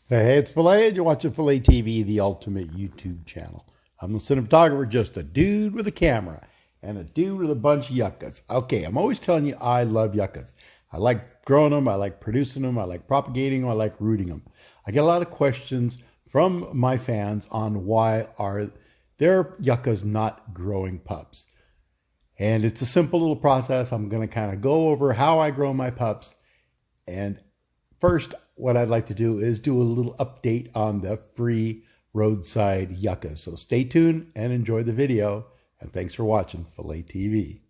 Hey, it's Philat, and you're watching Philat TV, the ultimate YouTube channel. I'm the cinematographer, just a dude with a camera and a dude with a bunch of yuccas. Okay, I'm always telling you I love yuccas. I like growing them, I like producing them, I like propagating them, I like rooting them. I get a lot of questions from my fans on why are their yuccas not growing pups. And it's a simple little process. I'm going to kind of go over how I grow my pups. And first, what I'd like to do is do a little update on the free roadside yuccas. So stay tuned and enjoy the video. And thanks for watching Philat TV.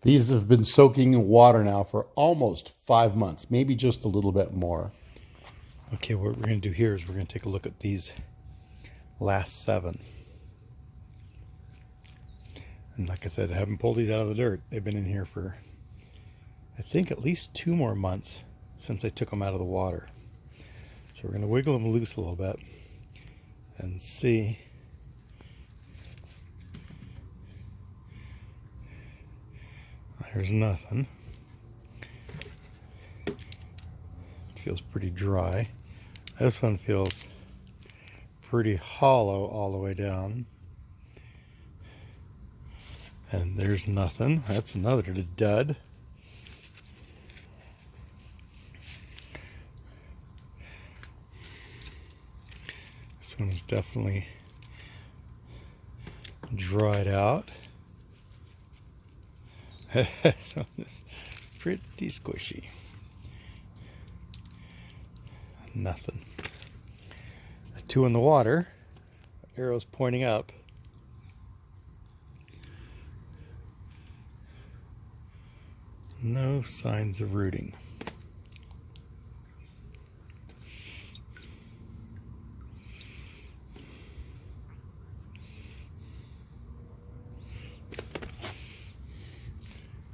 These have been soaking in water now for almost 5 months, maybe just a little bit more. Okay, what we're going to do here is we're going to take a look at these last 7. And like I said, I haven't pulled these out of the dirt. They've been in here for, I think, at least 2 more months since I took them out of the water. So we're going to wiggle them loose a little bit and see. There's nothing. It feels pretty dry. This one feels pretty hollow all the way down. And there's nothing. That's another dud. This one is definitely dried out. This one is pretty squishy. Nothing. The 2 in the water, arrows pointing up. No signs of rooting.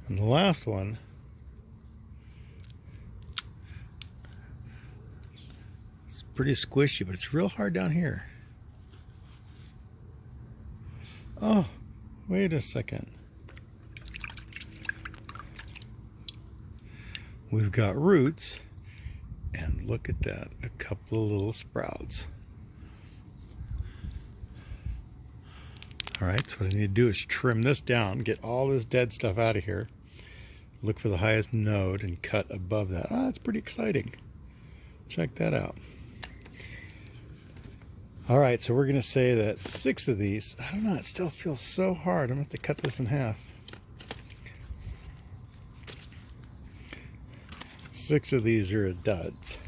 And the last one, it's pretty squishy, but it's real hard down here. Oh, wait a second. We've got roots, and look at that, a couple of little sprouts. All right, so what I need to do is trim this down, get all this dead stuff out of here, look for the highest node and cut above that. Oh, that's pretty exciting. Check that out. All right, so we're gonna say that 6 of these, I don't know, it still feels so hard. I'm gonna have to cut this in half. 6 of these are duds.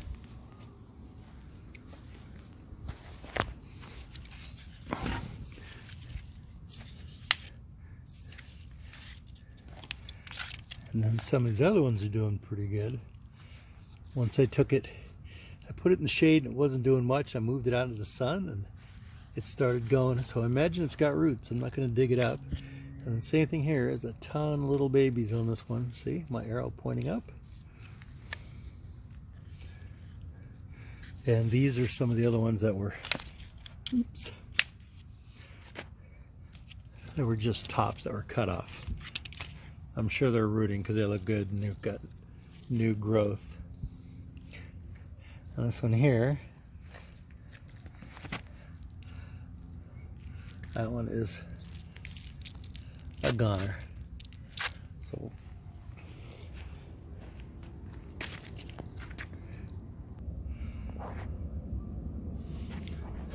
And then some of these other ones are doing pretty good. Once I took it, I put it in the shade and it wasn't doing much. I moved it out into the sun and it started going. So I imagine it's got roots. I'm not going to dig it up. And the same thing here. There's a ton of little babies on this one. See my arrow pointing up? And these are some of the other ones that were, oops, they were just tops that were cut off. I'm sure they're rooting because they look good and they've got new growth. And this one here, that one is a goner. So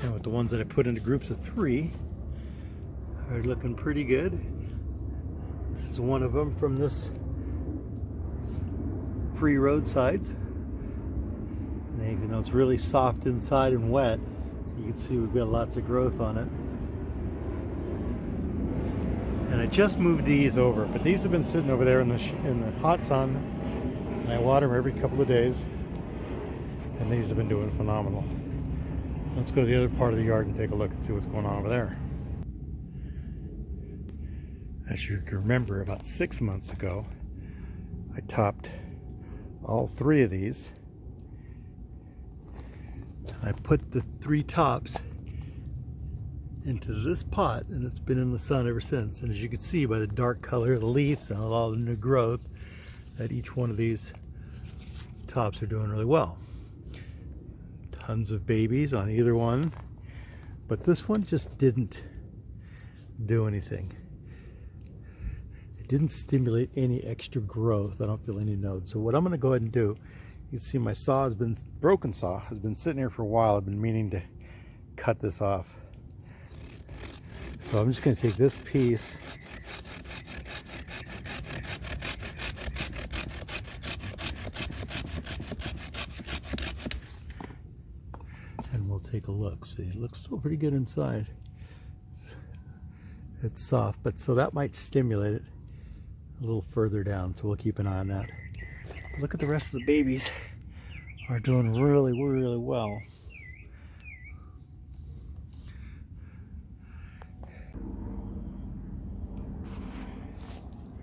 and with the ones that I put into groups of 3 are looking pretty good. This is one of them from this free roadsides. And even though it's really soft inside and wet, you can see we've got lots of growth on it. And I just moved these over, but these have been sitting over there in the hot sun, and I water them every couple of days. And these have been doing phenomenal. Let's go to the other part of the yard and take a look and see what's going on over there. As you can remember, about 6 months ago, I topped all 3 of these. I put the 3 tops into this pot, and it's been in the sun ever since. And as you can see by the dark color of the leaves and all the new growth, that each one of these tops are doing really well. Tons of babies on either one, but this one just didn't do anything. It didn't stimulate any extra growth. I don't feel any nodes. So what I'm going to go ahead and do, you can see my saw has been, broken saw, has been sitting here for a while. I've been meaning to cut this off. So I'm just going to take this piece and we'll take a look. See, it looks still pretty good inside. It's soft, but so that might stimulate it a little further down, so we'll keep an eye on that. Look at the rest of the babies are doing really, really well.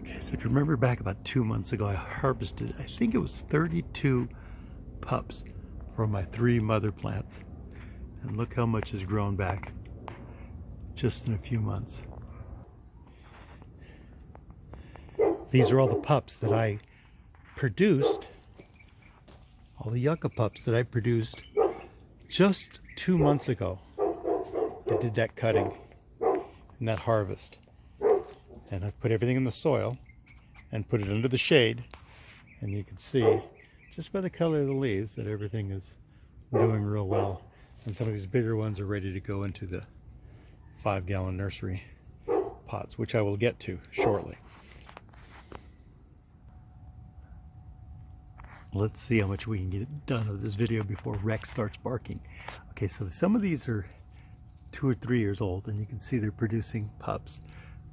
Okay, so if you remember back about 2 months ago, I harvested, I think it was 32 pups from my 3 mother plants. And look how much has grown back just in a few months. These are all the pups that I produced, all the yucca pups that I produced just 2 months ago. I did that cutting and that harvest. And I put everything in the soil and put it under the shade. And you can see just by the color of the leaves that everything is doing real well. And some of these bigger ones are ready to go into the 5-gallon nursery pots, which I will get to shortly. Let's see how much we can get done with this video before Rex starts barking. Okay, so some of these are 2 or 3 years old, and you can see they're producing pups.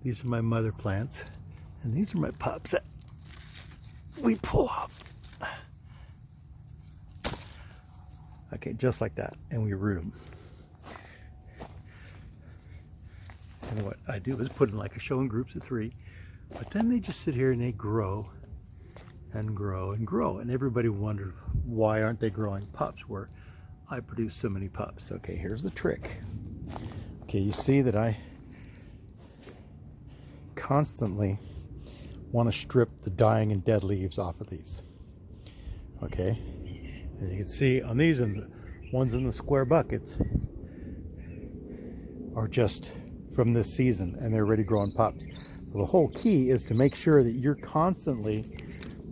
These are my mother plants, and these are my pups that we pull off. Okay, just like that, and we root them. And what I do is put them like I show in groups of 3, but then they just sit here and they grow and grow and grow, and everybody wondered why aren't they growing pups where I produce so many pups. Okay, here's the trick. Okay, you see that I constantly want to strip the dying and dead leaves off of these. Okay, and you can see on these, and ones in the square buckets are just from this season and they're already growing pups. So the whole key is to make sure that you're constantly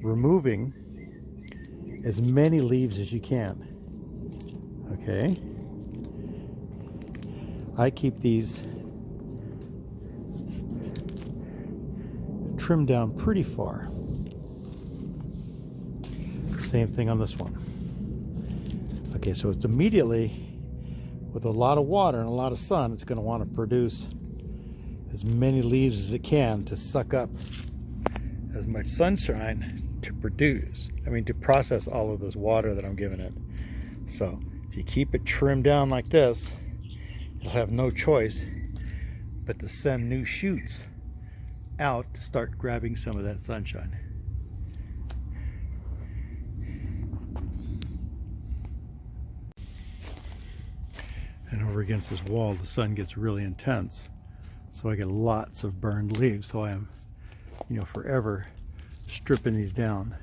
removing as many leaves as you can. Okay, I keep these trimmed down pretty far. Same thing on this one. Okay, so it's immediately, with a lot of water and a lot of sun, it's going to want to produce as many leaves as it can to suck up as much sunshine to produce, to process all of this water that I'm giving it. So if you keep it trimmed down like this, it'll have no choice but to send new shoots out to start grabbing some of that sunshine. And over against this wall, the sun gets really intense, so I get lots of burned leaves. So I am, forever stripping these down.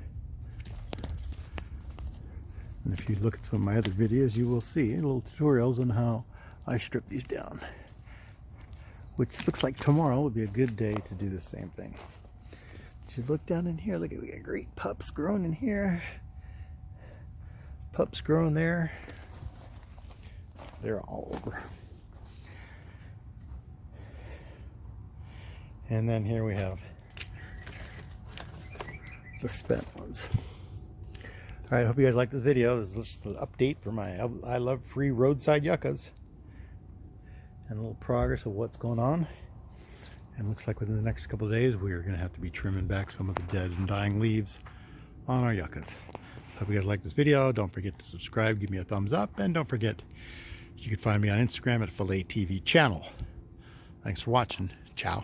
And if you look at some of my other videos, you will see little tutorials on how I strip these down, which looks like tomorrow would be a good day to do the same thing. If you look down in here, look at, we got great pups growing in here, pups growing there. They're all over. And then here we have the spent ones. All right, I hope you guys like this video. This is just an update for my I Love Free Roadside Yuccas and a little progress of what's going on. And looks like within the next couple of days we are going to have to be trimming back some of the dead and dying leaves on our yuccas. Hope you guys like this video. Don't forget to subscribe, give me a thumbs up, and don't forget you can find me on Instagram at philatv channel. Thanks for watching. Ciao.